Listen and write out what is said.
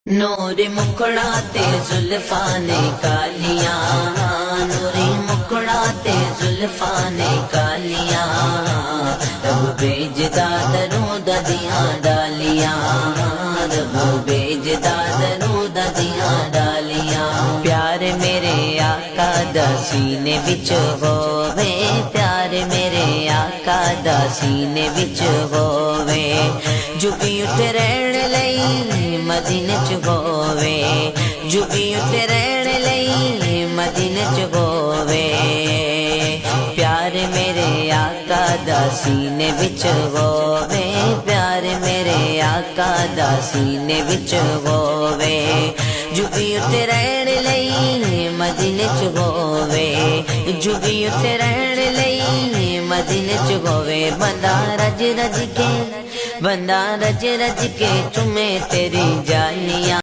نور مکڑاتے زلفاں نے کالیاں، نوری مکڑاتے زلفاں نے کالیاں، رب بھیجدا درود دیاں ڈالیاں، رب بھیجدا درود دیاں ڈالیاں۔ پیار میرے آقا دا سینے وچ ہووے، پیار میرے آقا دا سینے وچ ہووے، جھکی اٹھ رہن لئی مدینے چ ہووے، جھکی اٹھ رہن لئی مدینے چ ہووے، پیار میرے آقا دا سینے وچ ہووے، پیار میرے آقا دا سینے وچ ہووے، جھکی اٹھ رہن لئی مدینے چ ہووے، جھکی اٹھ رہن لئی مدینے چ ہووے۔ بندہ رج رج کے، بندہ رج رج کے چومے تیری جالیاں۔